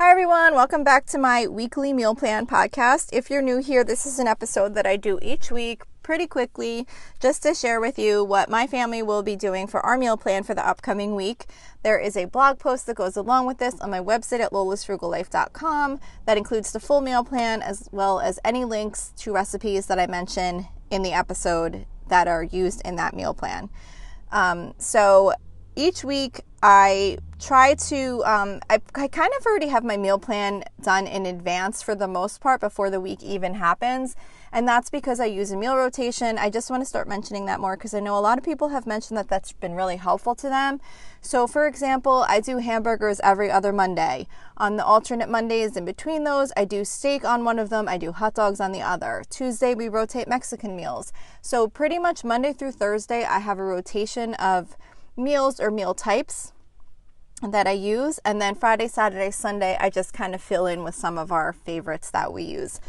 Hi everyone, welcome back to my weekly meal plan podcast. If you're new here, this is an episode that I do each week pretty quickly just to share with you what my family will be doing for our meal plan for the upcoming week. There is a blog post that goes along with this on my website at lolasfrugallife.com that includes the full meal plan as well as any links to recipes that I mention in the episode that are used in that meal plan. So each week I try to, I kind of already have my meal plan done in advance for the most part before the week even happens. And that's because I use a meal rotation. I just want to start mentioning that more because I know a lot of people have mentioned that that's been really helpful to them. So for example, I do hamburgers every other Monday. On the alternate Mondays in between those, I do steak on one of them. I do hot dogs on the other. Tuesday, we rotate Mexican meals. So pretty much Monday through Thursday, I have a rotation of meals or meal types that I use, and then Friday, Saturday, Sunday I just kind of fill in with some of our favorites that we use.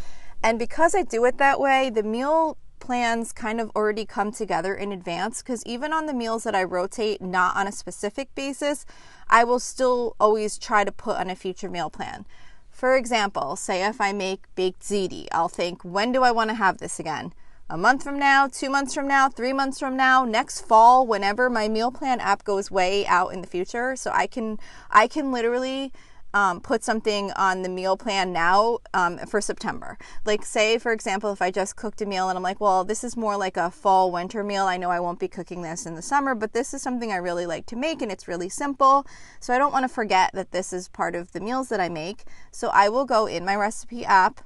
And because I do it that way, the meal plans kind of already come together in advance, because even on the meals that I rotate not on a specific basis, I will still always try to put on a future meal plan. For example, say if I make baked ziti, I'll think, when do I want to have this again? A month from now, 2 months from now, 3 months from now, next fall, whenever. My meal plan app goes way out in the future. So I can literally put something on the meal plan now for September. Like say, for example, if I just cooked a meal and I'm like, well, this is more like a fall winter meal. I know I won't be cooking this in the summer, but this is something I really like to make and it's really simple. So I don't want to forget that this is part of the meals that I make. So I will go in my recipe app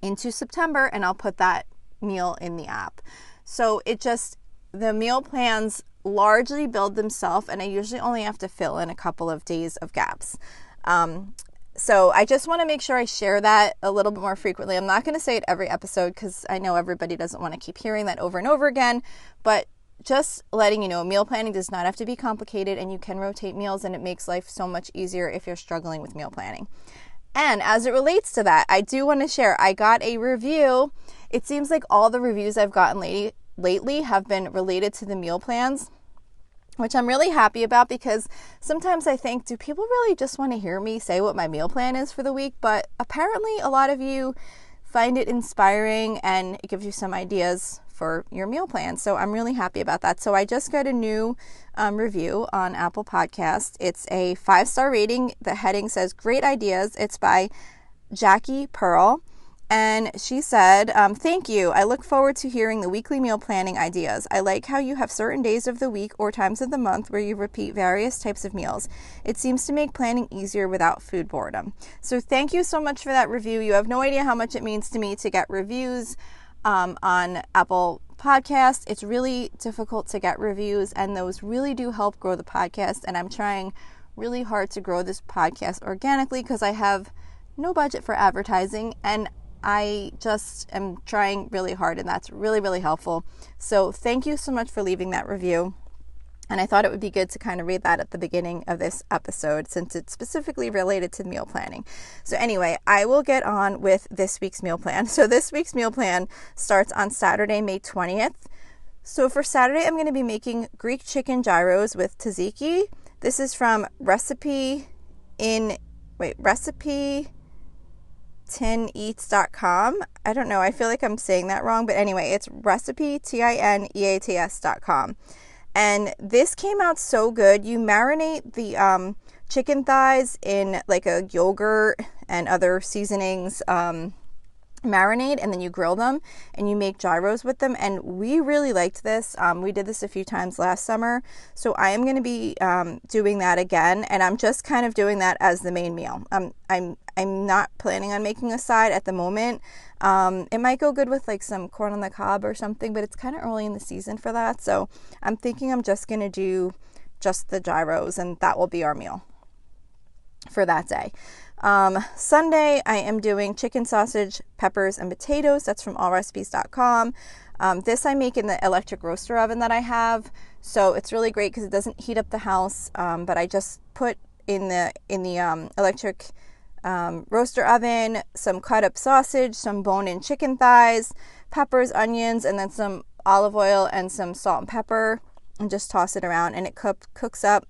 into September and I'll put that meal in the app. So the meal plans largely build themselves, and I usually only have to fill in a couple of days of gaps. So I just want to make sure I share that a little bit more frequently. I'm not going to say it every episode because I know everybody doesn't want to keep hearing that over and over again, but just letting you know, meal planning does not have to be complicated and you can rotate meals, and it makes life so much easier if you're struggling with meal planning. And as it relates to that, I do want to share, I got a review. It seems like all the reviews I've gotten lately have been related to the meal plans, which I'm really happy about, because sometimes I think, do people really just want to hear me say what my meal plan is for the week? But apparently a lot of you find it inspiring and it gives you some ideas for your meal plan. So I'm really happy about that. So I just got a new review on Apple Podcasts. It's a 5-star rating. The heading says, "Great ideas." It's by Jackie Pearl. And she said, "Thank you. I look forward to hearing the weekly meal planning ideas. I like how you have certain days of the week or times of the month where you repeat various types of meals. It seems to make planning easier without food boredom." So thank you so much for that review. You have no idea how much it means to me to get reviews on Apple Podcasts. It's really difficult to get reviews, and those really do help grow the podcast. And I'm trying really hard to grow this podcast organically because I have no budget for advertising, and I just am trying really hard, and that's really, really helpful. So thank you so much for leaving that review. And I thought it would be good to kind of read that at the beginning of this episode since it's specifically related to meal planning. So anyway, I will get on with this week's meal plan. So this week's meal plan starts on Saturday, May 20th. So for Saturday, I'm going to be making Greek chicken gyros with tzatziki. This is from recipe.tineats.com. I don't know. I feel like I'm saying that wrong, but anyway, it's recipe.tineats.com. And this came out so good. You marinate the chicken thighs in like a yogurt and other seasonings marinade, and then you grill them and you make gyros with them. And we really liked this. We did this a few times last summer. So I am going to be doing that again, and I'm just kind of doing that as the main meal. I'm not planning on making a side at the moment. It might go good with like some corn on the cob or something, but it's kind of early in the season for that. So I'm thinking I'm just going to do just the gyros, and that will be our meal for that day. Sunday, I am doing chicken sausage, peppers, and potatoes. That's from allrecipes.com. This I make in the electric roaster oven that I have. So it's really great because it doesn't heat up the house. But I just put in the electric roaster oven some cut up sausage, some bone-in chicken thighs, peppers, onions, and then some olive oil and some salt and pepper, and just toss it around, and it cooks up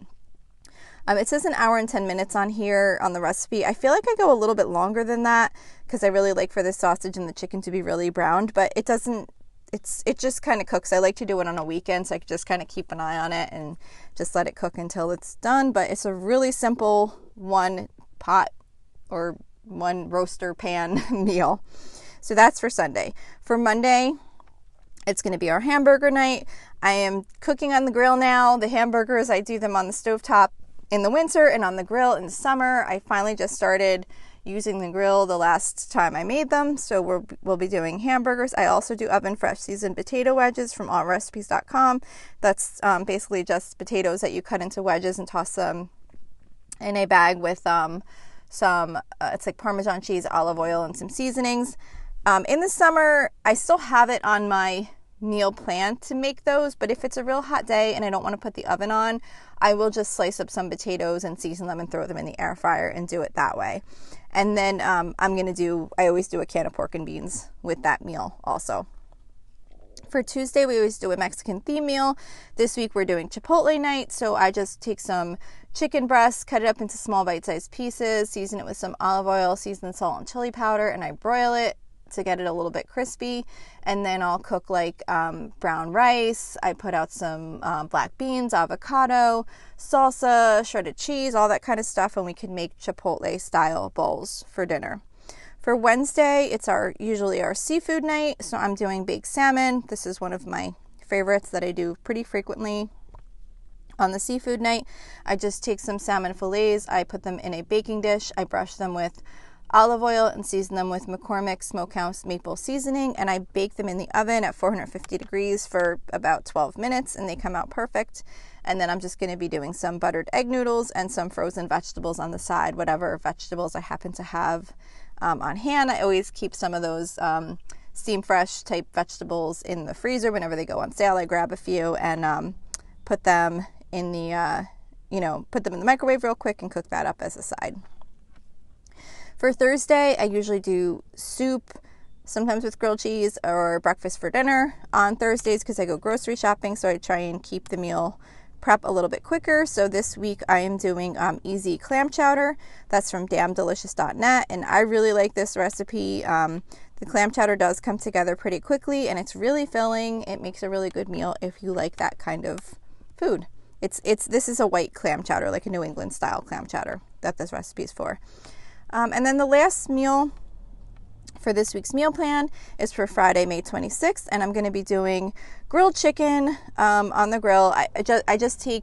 It says an hour and 10 minutes on here on the recipe. I feel like I go a little bit longer than that because I really like for the sausage and the chicken to be really browned, but it doesn't, it just kind of cooks. I like to do it on a weekend so I can just kind of keep an eye on it and just let it cook until it's done. But it's a really simple one pot or one roaster pan meal. So that's for Sunday. For Monday, it's going to be our hamburger night. I am cooking on the grill now. The hamburgers, I do them on the stovetop in the winter and on the grill in the summer. I finally just started using the grill the last time I made them, so we'll be doing hamburgers. I also do oven fresh seasoned potato wedges from allrecipes.com. That's basically just potatoes that you cut into wedges and toss them in a bag with it's like Parmesan cheese, olive oil, and some seasonings. In the summer, I still have it on my meal plan to make those, but if it's a real hot day and I don't want to put the oven on, I will just slice up some potatoes and season them and throw them in the air fryer and do it that way. And then I always do a can of pork and beans with that meal also. For Tuesday, we always do a Mexican theme meal. This week we're doing Chipotle night, so I just take some chicken breast, cut it up into small bite-sized pieces, season it with some olive oil, seasoned salt and chili powder, and I broil it to get it a little bit crispy. And then I'll cook like brown rice. I put out some black beans, avocado, salsa, shredded cheese, all that kind of stuff, and we can make Chipotle style bowls for dinner. For Wednesday, it's usually our seafood night, so I'm doing baked salmon. This is one of my favorites that I do pretty frequently. On the seafood night, I just take some salmon fillets, I put them in a baking dish, I brush them with olive oil and season them with McCormick Smokehouse maple seasoning, and I bake them in the oven at 450 degrees for about 12 minutes, and they come out perfect. And then I'm just going to be doing some buttered egg noodles and some frozen vegetables on the side, whatever vegetables I happen to have on hand. I always keep some of those steam fresh type vegetables in the freezer. Whenever they go on sale, I grab a few and put them in the microwave real quick and cook that up as a side. For Thursday, I usually do soup, sometimes with grilled cheese, or breakfast for dinner on Thursdays because I go grocery shopping, so I try and keep the meal prep a little bit quicker. So this week I am doing easy clam chowder. That's from damndelicious.net, and I really like this recipe. The clam chowder does come together pretty quickly, and it's really filling. It makes a really good meal if you like that kind of food. This is a white clam chowder, like a New England style clam chowder that this recipe is for. And then the last meal for this week's meal plan is for Friday, May 26th, and I'm going to be doing grilled chicken on the grill. I just take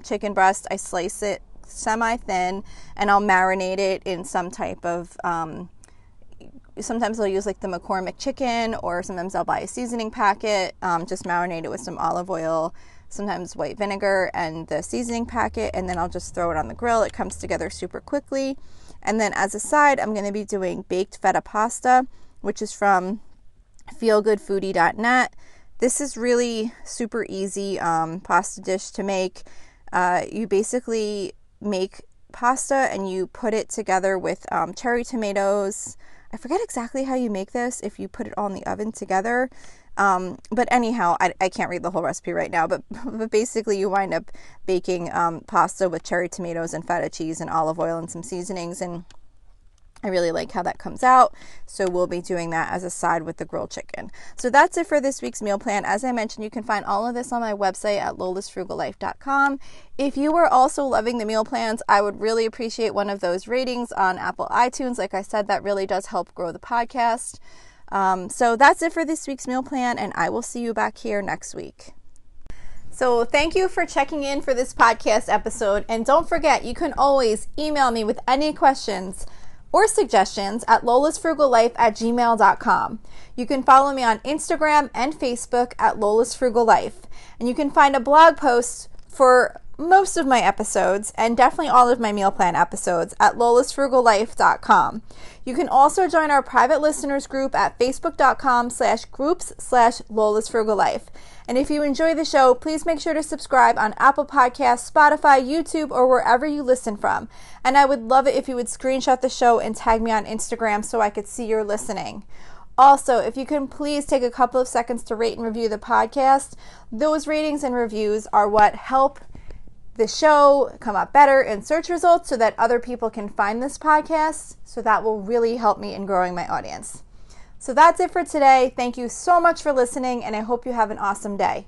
chicken breast, I slice it semi-thin, and I'll marinate it in some type of, sometimes I'll use like the McCormick chicken, or sometimes I'll buy a seasoning packet, just marinate it with some olive oil, sometimes white vinegar, and the seasoning packet, and then I'll just throw it on the grill. It comes together super quickly. And then as a side, I'm going to be doing baked feta pasta, which is from feelgoodfoodie.net. This is really super easy pasta dish to make. You basically make pasta and you put it together with cherry tomatoes. I forget exactly how you make this, if you put it all in the oven together. But anyhow, I can't read the whole recipe right now, but basically you wind up baking pasta with cherry tomatoes and feta cheese and olive oil and some seasonings, and I really like how that comes out. So we'll be doing that as a side with the grilled chicken. So that's it for this week's meal plan. As I mentioned, you can find all of this on my website at lolasfrugallife.com. If you are also loving the meal plans, I would really appreciate one of those ratings on Apple iTunes. Like I said, that really does help grow the podcast. So that's it for this week's meal plan, and I will see you back here next week. So thank you for checking in for this podcast episode, and don't forget, you can always email me with any questions or suggestions at lolasfrugallife@gmail.com. You can follow me on Instagram and Facebook at lolasfrugallife, and you can find a blog post for most of my episodes and definitely all of my meal plan episodes at lolasfrugallife.com. You can also join our private listeners group at facebook.com/groups/lolasfrugallife. And if you enjoy the show, please make sure to subscribe on Apple Podcasts, Spotify, YouTube, or wherever you listen from. And I would love it if you would screenshot the show and tag me on Instagram so I could see you're listening. Also, if you can please take a couple of seconds to rate and review the podcast, those ratings and reviews are what help the show come up better in search results so that other people can find this podcast. So that will really help me in growing my audience. So that's it for today. Thank you so much for listening, and I hope you have an awesome day.